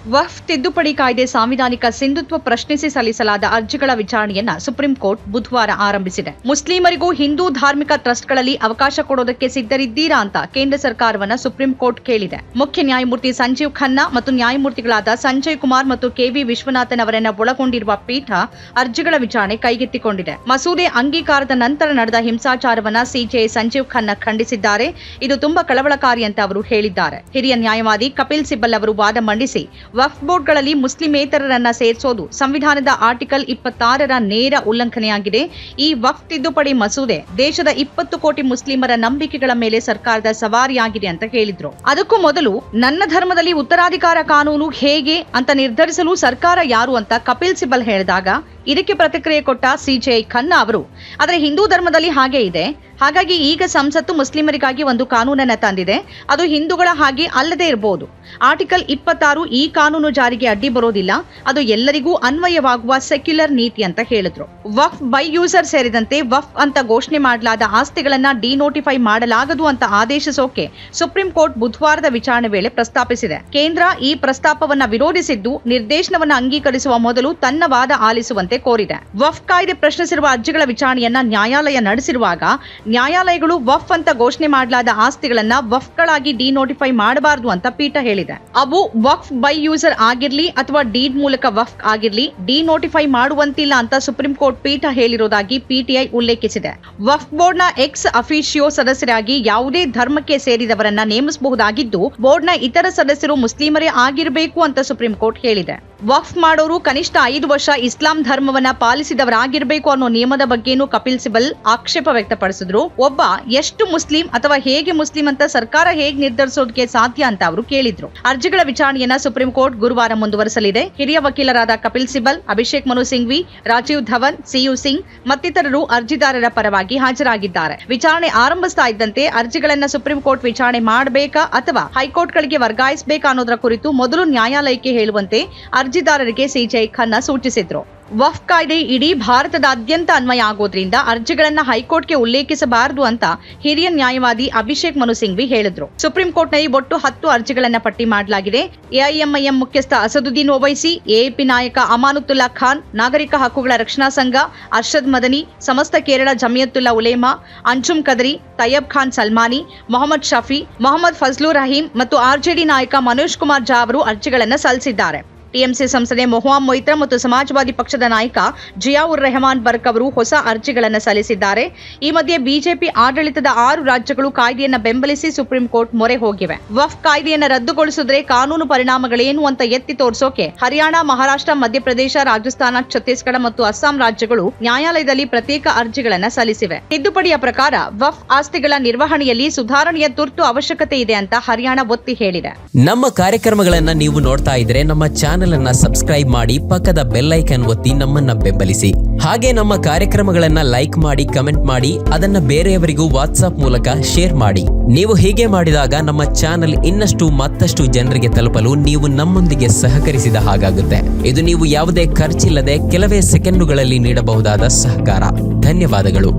ವಕ್ಫ್ ತಿದ್ದುಪಡಿ ಕಾಯ್ದೆ ಸಾಂವಿಧಾನಿಕ ಸಿಂಧುತ್ವ ಪ್ರಶ್ನಿಸಿ ಸಲ್ಲಿಸಲಾದ ಅರ್ಜಿಗಳ ವಿಚಾರಣೆಯನ್ನ ಸುಪ್ರೀಂ ಕೋರ್ಟ್ ಬುಧವಾರ ಆರಂಭಿಸಿದೆ. ಮುಸ್ಲಿಮರಿಗೂ ಹಿಂದೂ ಧಾರ್ಮಿಕ ಟ್ರಸ್ಟ್ಗಳಲ್ಲಿ ಅವಕಾಶ ಕೊಡೋದಕ್ಕೆ ಸಿದ್ಧರಿದ್ದೀರಾ ಅಂತ ಕೇಂದ್ರ ಸರ್ಕಾರವನ್ನ ಸುಪ್ರೀಂ ಕೋರ್ಟ್ ಕೇಳಿದೆ. ಮುಖ್ಯ ನ್ಯಾಯಮೂರ್ತಿ ಸಂಜೀವ್ ಖನ್ನಾ ಮತ್ತು ನ್ಯಾಯಮೂರ್ತಿಗಳಾದ ಸಂಜಯ್ ಕುಮಾರ್ ಮತ್ತು ಕೆವಿ ವಿಶ್ವನಾಥನ್ ಅವರನ್ನ ಒಳಗೊಂಡಿರುವ ಪೀಠ ಅರ್ಜಿಗಳ ವಿಚಾರಣೆ ಕೈಗೆತ್ತಿಕೊಂಡಿದೆ. ಮಸೂದೆ ಅಂಗೀಕಾರದ ನಂತರ ನಡೆದ ಹಿಂಸಾಚಾರವನ್ನ ಸಿಜೆಐ ಸಂಜೀವ್ ಖನ್ನಾ ಖಂಡಿಸಿದ್ದಾರೆ. ಇದು ತುಂಬಾ ಕಳವಳಕಾರಿ ಅಂತ ಅವರು ಹೇಳಿದ್ದಾರೆ. ಹಿರಿಯ ನ್ಯಾಯವಾದಿ ಕಪಿಲ್ ಸಿಬಲ್ ಅವರು ವಾದ ಮಂಡಿಸಿ ವಕ್ಫ್ ಬೋರ್ಡ್ಗಳಲ್ಲಿ ಮುಸ್ಲಿಮೇತರರನ್ನ ಸೇರಿಸೋದು ಸಂವಿಧಾನದ ಆರ್ಟಿಕಲ್ 26ರ ನೇರ ಉಲ್ಲಂಘನೆಯಾಗಿದೆ. ಈ ವಕ್ಫ್ ತಿದ್ದುಪಡಿ ಮಸೂದೆ ದೇಶದ 20 ಕೋಟಿ ಮುಸ್ಲಿಮರ ನಂಬಿಕೆಗಳ ಮೇಲೆ ಸರ್ಕಾರದ ಸವಾರಿಯಾಗಿದೆ ಅಂತ ಹೇಳಿದ್ರು. ಅದಕ್ಕೂ ಮೊದಲು ನನ್ನ ಧರ್ಮದಲ್ಲಿ ಉತ್ತರಾಧಿಕಾರ ಕಾನೂನು ಹೇಗೆ ಅಂತ ನಿರ್ಧರಿಸಲು ಸರ್ಕಾರ ಯಾರು ಅಂತ ಕಪಿಲ್ ಸಿಬಲ್ ಹೇಳಿದಾಗ ಇದಕ್ಕೆ ಪ್ರತಿಕ್ರಿಯೆ ಕೊಟ್ಟ ಸಿಜೆಐ ಖನ್ನಾ ಅವರು, ಆದರೆ ಹಿಂದೂ ಧರ್ಮದಲ್ಲಿ ಹಾಗೆ ಇದೆ, ಹಾಗಾಗಿ ಈಗ ಸಂಸತ್ತು ಮುಸ್ಲಿಮರಿಗಾಗಿ ಒಂದು ಕಾನೂನನ್ನ ತಂದಿದೆ, ಅದು ಹಿಂದೂಗಳ ಹಾಗೆ ಅಲ್ಲದೆ ಇರಬಹುದು. ಆರ್ಟಿಕಲ್ 26 ಈ ಕಾನೂನು ಜಾರಿಗೆ ಅಡ್ಡಿ ಬರೋದಿಲ್ಲ, ಅದು ಎಲ್ಲರಿಗೂ ಅನ್ವಯವಾಗುವ ಸೆಕ್ಯುಲರ್ ನೀತಿ ಅಂತ ಹೇಳಿದ್ರು. ವಕ್ಫ್ ಬೈ ಯೂಸರ್ ಸೇರಿದಂತೆ ವಕ್ಫ್ ಅಂತ ಘೋಷಣೆ ಮಾಡಲಾದ ಆಸ್ತಿಗಳನ್ನ ಡಿನೋಟಿಫೈ ಮಾಡಲಾಗದು ಅಂತ ಆದೇಶಿಸೋಕೆ ಸುಪ್ರೀಂ ಕೋರ್ಟ್ ಬುಧವಾರದ ವಿಚಾರಣೆ ವೇಳೆ ಪ್ರಸ್ತಾಪಿಸಿದೆ. ಕೇಂದ್ರ ಈ ಪ್ರಸ್ತಾಪವನ್ನ ವಿರೋಧಿಸಿದ್ದು ನಿರ್ದೇಶನವನ್ನು ಅಂಗೀಕರಿಸುವ ಮೊದಲು ತನ್ನ ವಾದ ಆಲಿಸುವಂತೆ ಕೋರಿದೆ. ವಕ್ಫ್ ಕಾಯ್ದೆ ಪ್ರಶ್ನಿಸಿರುವ ಅರ್ಜಿಗಳ ವಿಚಾರಣೆಯನ್ನ ನ್ಯಾಯಾಲಯ ನಡೆಸಿರುವಾಗ ನ್ಯಾಯಾಲಯಗಳು ವಕ್ಫ್ ಅಂತ ಘೋಷಣೆ ಮಾಡಲಾದ ಆಸ್ತಿಗಳನ್ನ ವಕ್ಫ್ಗಳಾಗಿ ಡಿನೋಟಿಫೈ ಮಾಡಬಾರದು ಅಂತ ಪೀಠ ಹೇಳಿದೆ. ಅವು ವಕ್ಫ್ ಬೈ ಯೂಸರ್ ಆಗಿರ್ಲಿ ಅಥವಾ ಡೀಡ್ ಮೂಲಕ ವಕ್ಫ್ ಆಗಿರ್ಲಿ ಡಿನೋಟಿಫೈ ಮಾಡುವಂತಿಲ್ಲ ಅಂತ ಸುಪ್ರೀಂ ಕೋರ್ಟ್ ಪೀಠ ಹೇಳಿರುವುದಾಗಿ ಪಿಟಿಐ ಉಲ್ಲೇಖಿಸಿದೆ. ವಕ್ಫ್ ಬೋರ್ಡ್ನ ಎಕ್ಸ್ ಅಫಿಷಿಯೋ ಸದಸ್ಯರಾಗಿ ಯಾವುದೇ ಧರ್ಮಕ್ಕೆ ಸೇರಿದವರನ್ನ ನೇಮಿಸಬಹುದಾಗಿದ್ದು ಬೋರ್ಡ್ನ ಇತರ ಸದಸ್ಯರು ಮುಸ್ಲಿಮರೇ ಆಗಿರಬೇಕು ಅಂತ ಸುಪ್ರೀಂ ಕೋರ್ಟ್ ಹೇಳಿದೆ. ವಕ್ಫ್ ಮಾಡೋರು ಕನಿಷ್ಠ 5 ವರ್ಷ ಇಸ್ಲಾಂ ಧರ್ಮವನ್ನ ಪಾಲಿಸಿದವರಾಗಿರಬೇಕು ಅನ್ನೋ ನಿಯಮದ ಬಗ್ಗೆನೂ ಕಪಿಲ್ ಸಿಬಲ್ ಆಕ್ಷೇಪ ವ್ಯಕ್ತಪಡಿಸಿದ್ರು. ಒಬ್ಬ ಎಷ್ಟು ಮುಸ್ಲಿಂ ಅಥವಾ ಹೇಗೆ ಮುಸ್ಲಿಂ ಅಂತ ಸರ್ಕಾರ ಹೇಗೆ ನಿರ್ಧರಿಸೋದಕ್ಕೆ ಸಾಧ್ಯ ಅಂತ ಅವರು ಕೇಳಿದ್ರು. ಅರ್ಜಿಗಳ ವಿಚಾರಣೆಯನ್ನ ಸುಪ್ರೀಂ ಕೋರ್ಟ್ ಗುರುವಾರ ಮುಂದುವರೆಸಲಿದೆ. ಹಿರಿಯ ವಕೀಲರಾದ ಕಪಿಲ್ ಸಿಬಲ್, ಅಭಿಷೇಕ್ ಮನು ಸಿಂಘ್ವಿ, ರಾಜೀವ್ ಧವನ್, ಸಿಯು ಸಿಂಗ್ ಮತ್ತಿತರರು ಅರ್ಜಿದಾರರ ಪರವಾಗಿ ಹಾಜರಾಗಿದ್ದಾರೆ. ವಿಚಾರಣೆ ಆರಂಭಿಸ್ತಾ ಇದ್ದಂತೆ ಅರ್ಜಿಗಳನ್ನ ಸುಪ್ರೀಂ ಕೋರ್ಟ್ ವಿಚಾರಣೆ ಮಾಡಬೇಕಾ ಅಥವಾ ಹೈಕೋರ್ಟ್ಗಳಿಗೆ ವರ್ಗಾಯಿಸಬೇಕಾ ಅನ್ನೋದರ ಕುರಿತು ಮೊದಲು ನ್ಯಾಯಾಲಯಕ್ಕೆ ಹೇಳುವಂತೆ ಅರ್ಜಿದಾರರಿಗೆ ಸಿಜೆಐ ಖನ್ನಾ ಸೂಚಿಸಿದ್ರು. ವಕ್ಫ್ ಕಾಯ್ದೆ ಇಡೀ ಭಾರತದಾದ್ಯಂತ ಅನ್ವಯ ಆಗೋದ್ರಿಂದ ಅರ್ಜಿಗಳನ್ನ ಹೈಕೋರ್ಟ್ಗೆ ಉಲ್ಲೇಖಿಸಬಾರದು ಅಂತ ಹಿರಿಯ ನ್ಯಾಯವಾದಿ ಅಭಿಷೇಕ್ ಮನು ಸಿಂಘ್ವಿ ಹೇಳಿದ್ರು. ಸುಪ್ರೀಂ ಕೋರ್ಟ್ನಲ್ಲಿ ಒಟ್ಟು 10 ಅರ್ಜಿಗಳನ್ನ ಪಟ್ಟಿ ಮಾಡಲಾಗಿದೆ. ಎಐಎಂಐಎಂ ಮುಖ್ಯಸ್ಥ ಅಸದುದ್ದೀನ್ ಓವೈಸಿ, ಎಎಪಿ ನಾಯಕ ಅಮಾನುತ್ತುಲ್ಲಾ ಖಾನ್, ನಾಗರಿಕ ಹಕ್ಕುಗಳ ರಕ್ಷಣಾ ಸಂಘ, ಅರ್ಷದ್ ಮದನಿ, ಸಮಸ್ತ ಕೇರಳ ಜಮಿಯತುಲ್ಲಾ ಉಲೇಮಾ, ಅಂಜುಮ್ ಕದರಿ, ತಯ್ಯಬ್ ಖಾನ್ ಸಲ್ಮಾನಿ, ಮೊಹಮ್ಮದ್ ಶಫಿ, ಮೊಹಮ್ಮದ್ ಫಜ್ಲುರ್ ರಹೀಂ ಮತ್ತು ಆರ್ಜೆಡಿ ನಾಯಕ ಮನೋಜ್ ಕುಮಾರ್ ಝಾ ಅವರು ಅರ್ಜಿಗಳನ್ನ ಸಲ್ಲಿಸಿದ್ದಾರೆ. ಟಿಎಂಸಿ ಸಂಸದೆ ಮೊಹುವಾ ಮೊಯ್ತ್ರಾ ಮತ್ತು ಸಮಾಜವಾದಿ ಪಕ್ಷದ ನಾಯಕ ಜಿಯಾವುರ್ ರೆಹಮಾನ್ ಬರ್ಕ್ ಅವರು ಹೊಸ ಅರ್ಜಿಗಳನ್ನು ಸಲ್ಲಿಸಿದ್ದಾರೆ. ಈ ಮಧ್ಯೆ ಬಿಜೆಪಿ ಆಡಳಿತದ 6 ರಾಜ್ಯಗಳು ಕಾಯ್ದೆಯನ್ನ ಬೆಂಬಲಿಸಿ ಸುಪ್ರೀಂ ಕೋರ್ಟ್ ಮೊರೆ ಹೋಗಿವೆ. ವಕ್ಫ್ ಕಾಯ್ದೆಯನ್ನ ರದ್ದುಗೊಳಿಸಿದ್ರೆ ಕಾನೂನು ಪರಿಣಾಮಗಳೇನು ಅಂತ ಎತ್ತಿ ತೋರಿಸೋಕೆ ಹರಿಯಾಣ, ಮಹಾರಾಷ್ಟ್ರ, ಮಧ್ಯಪ್ರದೇಶ, ರಾಜಸ್ಥಾನ, ಛತ್ತೀಸ್ಗಢ ಮತ್ತು ಅಸ್ಸಾಂ ರಾಜ್ಯಗಳು ನ್ಯಾಯಾಲಯದಲ್ಲಿ ಪ್ರತ್ಯೇಕ ಅರ್ಜಿಗಳನ್ನ ಸಲ್ಲಿಸಿವೆ. ತಿದ್ದುಪಡಿಯ ಪ್ರಕಾರ ವಕ್ಫ್ ಆಸ್ತಿಗಳ ನಿರ್ವಹಣೆಯಲ್ಲಿ ಸುಧಾರಣೆಯ ತುರ್ತು ಅವಶ್ಯಕತೆ ಇದೆ ಅಂತ ಹರಿಯಾಣ ಒತ್ತಿ ಹೇಳಿದೆ. ನಮ್ಮ ಕಾರ್ಯಕ್ರಮಗಳನ್ನ ನೀವು ನೋಡ್ತಾ ಇದ್ರೆ ನಮ್ಮ ಚಾನೆಲ್ ಅನ್ನ ಸಬ್ಸ್ಕ್ರೈಬ್ ಮಾಡಿ, ಪಕ್ಕದ ಬೆಲ್ ಐಕಾನ್ ಒತ್ತಿ ನಮ್ಮನ್ನ ಬೆಂಬಲಿಸಿ. ಹಾಗೆ ನಮ್ಮ ಕಾರ್ಯಕ್ರಮಗಳನ್ನ ಲೈಕ್ ಮಾಡಿ, ಕಮೆಂಟ್ ಮಾಡಿ, ಅದನ್ನ ಬೇರೆಯವರಿಗೂ ವಾಟ್ಸ್ಆಪ್ ಮೂಲಕ ಶೇರ್ ಮಾಡಿ. ನೀವು ಹೀಗೆ ಮಾಡಿದಾಗ ನಮ್ಮ ಚಾನೆಲ್ ಇನ್ನಷ್ಟು ಮತ್ತಷ್ಟು ಜನರಿಗೆ ತಲುಪಲು ನೀವು ನಮ್ಮೊಂದಿಗೆ ಸಹಕರಿಸಿದ ಹಾಗಾಗುತ್ತೆ. ಇದು ನೀವು ಯಾವುದೇ ಖರ್ಚಿಲ್ಲದೆ ಕೆಲವೇ ಸೆಕೆಂಡುಗಳಲ್ಲಿ ನೀಡಬಹುದಾದ ಸಹಕಾರ. ಧನ್ಯವಾದಗಳು.